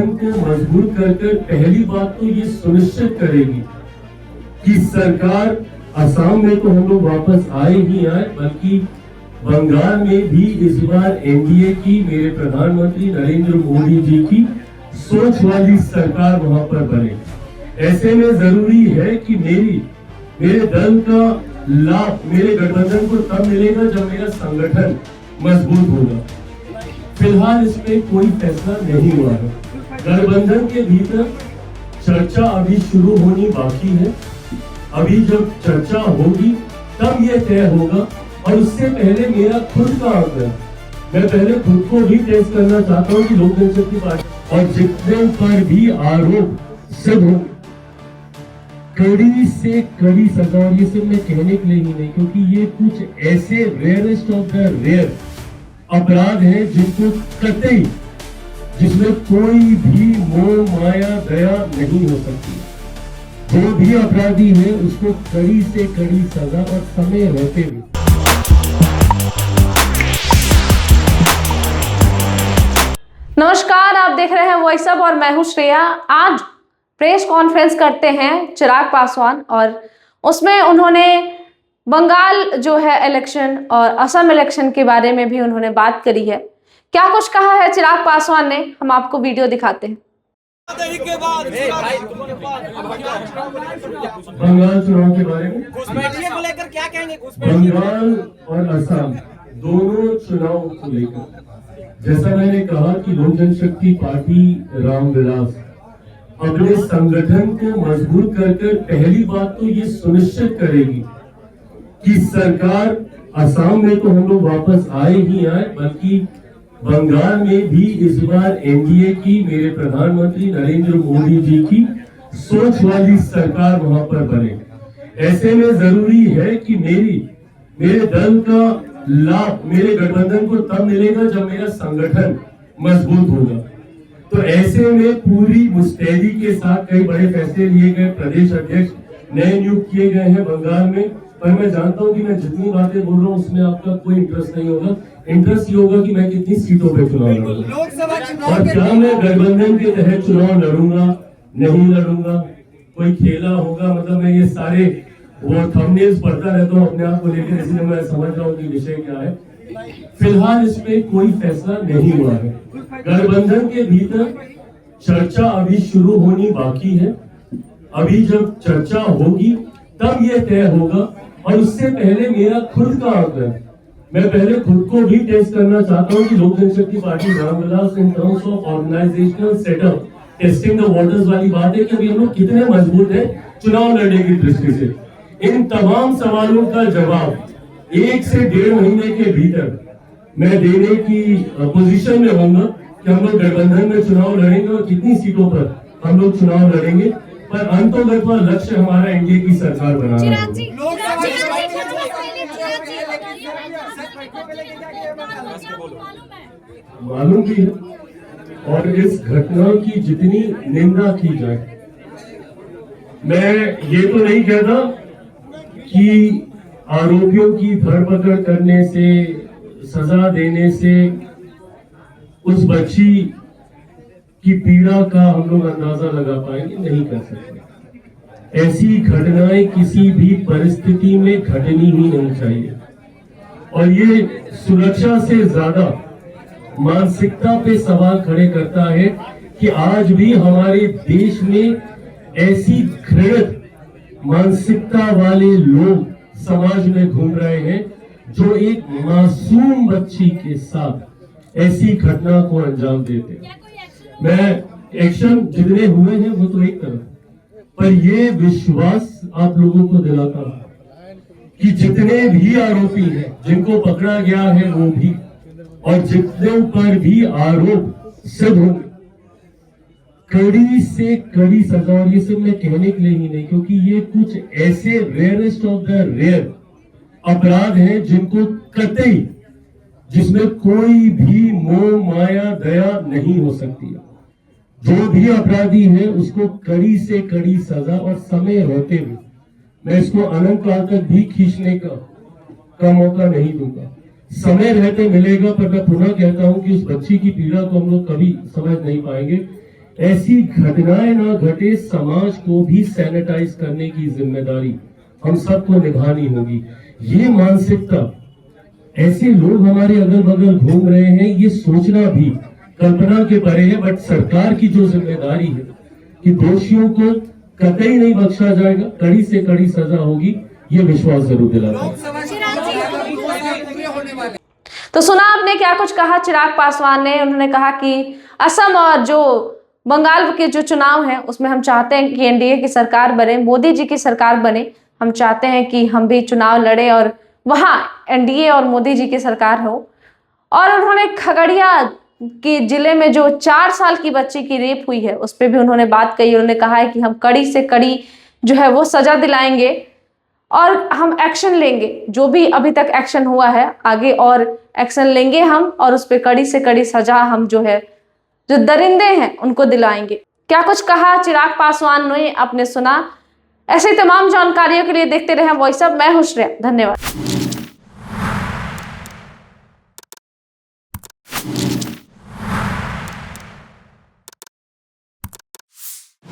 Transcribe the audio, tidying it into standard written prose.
गठबंधन को मजबूत कर पहली बात तो ये सुनिश्चित करेगी कि सरकार असम में तो हम लोग वापस आए ही आए, बल्कि बंगाल में भी इस बार एनडीए की, मेरे प्रधानमंत्री नरेंद्र मोदी जी की सोच वाली सरकार वहां पर बने। ऐसे में जरूरी है कि मेरे दल का लाभ मेरे गठबंधन को तब मिलेगा जब मेरा संगठन मजबूत होगा। फिलहाल इसमें कोई फैसला नहीं हुआ है। गठबंधन के भीतर चर्चा अभी शुरू होनी बाकी है। अभी जब चर्चा होगी तब ये तय होगा, और उससे पहले मेरा खुद का आंकड़ा, मैं पहले खुद को भी टेस्ट करना चाहता हूँ कि लोक जनशक्ति पार्टी और जितने पर भी आरोप सिद्ध हो, कड़ी से कड़ी सजा। और ये सिर्फ मैं कहने के लिए ही नहीं, क्योंकि ये कुछ ऐसे रेयरेस्ट ऑफ द रेयर अपराध है जिनको कतई, जिसमें कोई भी मोह माया दया नहीं हो सकती। जो भी अपराधी है उसको कड़ी से कड़ी सजा और समय रहते हुए। नमस्कार, आप देख रहे हैं वॉइस अप और मैं हूं श्रेया। आज प्रेस कॉन्फ्रेंस करते हैं चिराग पासवान, और उसमें उन्होंने बंगाल जो है इलेक्शन और असम इलेक्शन के बारे में भी उन्होंने बात करी है। क्या कुछ कहा है चिराग पासवान ने, हम आपको वीडियो दिखाते हैं। बंगाल चुनाव के बारे में को लेकर क्या कहेंगे? बंगाल और असम दोनों चुनाव को लेकर, जैसा मैंने कहा कि लोक जनशक्ति पार्टी रामविलास अपने संगठन को मजबूत कर पहली बात तो ये सुनिश्चित करेगी कि सरकार असम में तो हम लोग वापस आए ही आए, बल्कि बंगाल में भी इस बार एनडीए की, मेरे प्रधानमंत्री नरेंद्र मोदी जी की सोच वाली सरकार वहां पर बने। ऐसे में जरूरी है कि मेरे दल का लाभ मेरे गठबंधन को तब मिलेगा जब मेरा संगठन मजबूत होगा। तो ऐसे में पूरी मुस्तैदी के साथ कई बड़े फैसले लिए गए। प्रदेश अध्यक्ष नए नियुक्त किए गए हैं बंगाल में, पर मैं जानता हूं कि मैं जितनी बातें बोल रहा हूं उसमें आपका कोई इंटरेस्ट नहीं होगा। इंटरेस्ट ये होगा कि मैं कितनी सीटों पे चुनाव लड़ूंगा और क्या मैं गठबंधन के तहत चुनाव लड़ूंगा, नहीं लड़ूंगा, कोई खेला होगा। मतलब मैं ये सारे वो थंबनेल्स पढ़ता रहता हूँ अपने आप को लेकर, इसलिए मैं समझ रहा हूँ कि विषय क्या है। फिलहाल इसमें कोई फैसला नहीं हुआ है। गठबंधन के भीतर चर्चा अभी शुरू होनी बाकी है। अभी जब चर्चा होगी तब ये तय होगा, और उससे पहले मेरा खुद का आंकड़ा, मैं पहले खुद को भी टेस्ट करना चाहता हूँ कि Lok Janshakti party Ramvilas in terms of organisational setup, testing the waters वाली बात है कि अभी हम लोग कितने मजबूत हैं चुनाव लड़ने की दृष्टि से। इन तमाम सवालों का जवाब 1 से 1.5 महीने के भीतर मैं देने की पोजीशन में होऊंगा कि हम लोग गठबंधन में चुनाव लड़ेंगे और कितनी सीटों पर हम लोग चुनाव लड़ेंगे। पर अंतोगत लक्ष्य हमारा एनडीए की सरकार बनाना है। मालूम भी है, और इस घटना की जितनी निंदा की जाए, मैं ये तो नहीं कहता कि आरोपियों की धरपकड़ करने से, सजा देने से उस बच्ची की पीड़ा का हम लोग अंदाजा लगा पाएंगे, नहीं कर सकते। ऐसी घटनाएं किसी भी परिस्थिति में घटनी ही नहीं चाहिए, और ये सुरक्षा से ज्यादा मानसिकता पे सवाल खड़े करता है कि आज भी हमारे देश में ऐसी घृणित मानसिकता वाले लोग समाज में घूम रहे हैं जो एक मासूम बच्ची के साथ ऐसी घटना को अंजाम देते हैं। मैं एक्शन जितने हुए हैं वो तो एक तरफ, पर ये विश्वास आप लोगों को दिलाता हूं कि जितने भी आरोपी हैं, जिनको पकड़ा गया है वो भी, और जितने पर भी आरोप सिद्ध होंगे, कड़ी से कड़ी सजा। और ये सिर्फ मैं कहने के लिए ही नहीं, क्योंकि ये कुछ ऐसे रेयरेस्ट ऑफ द रेयर अपराध हैं जिनको कतई, जिसमें कोई भी मोह माया दया नहीं हो सकती है। जो भी अपराधी है उसको कड़ी से कड़ी सजा और समय रहते हुए, मैं इसको अनंत काल तक भी खींचने का मौका नहीं दूंगा। समय रहते मिलेगा, पर मैं पुनः कहता हूं कि उस बच्ची की पीड़ा को हम लोग कभी समझ नहीं पाएंगे। ऐसी घटनाएं ना घटे, समाज को भी सैनिटाइज करने की जिम्मेदारी हम सबको निभानी होगी। ये मानसिकता, ऐसे लोग हमारे अगल बगल घूम रहे हैं, ये सोचना भी कल्पना के परे है। बट सरकार की जो जिम्मेदारी है कि दोषियों को कतई नहीं बख्शा जाएगा, कड़ी से कड़ी सजा होगी, ये विश्वास जरूर दिलाता है। तो सुना आपने क्या कुछ कहा चिराग पासवान ने। उन्होंने कहा कि असम और जो बंगाल के जो चुनाव हैं उसमें हम चाहते हैं कि एनडीए की सरकार बने, मोदी जी की सरकार बने। हम चाहते हैं कि हम भी चुनाव लड़े और वहां एनडीए और मोदी जी की सरकार हो। और उन्होंने खगड़िया के जिले में जो 4 साल की बच्ची की रेप हुई है उस पर भी उन्होंने बात कही। उन्होंने कहा है कि हम कड़ी से कड़ी जो है वो सजा दिलाएंगे और हम एक्शन लेंगे। जो भी अभी तक एक्शन हुआ है आगे और एक्शन लेंगे हम, और उस पर कड़ी से कड़ी सजा हम जो है जो दरिंदे हैं उनको दिलाएंगे। क्या कुछ कहा चिराग पासवान ने आपने सुना। ऐसे तमाम जानकारियों के लिए देखते रहें वॉइस ऑफ। मैं हूं श्रेया, धन्यवाद।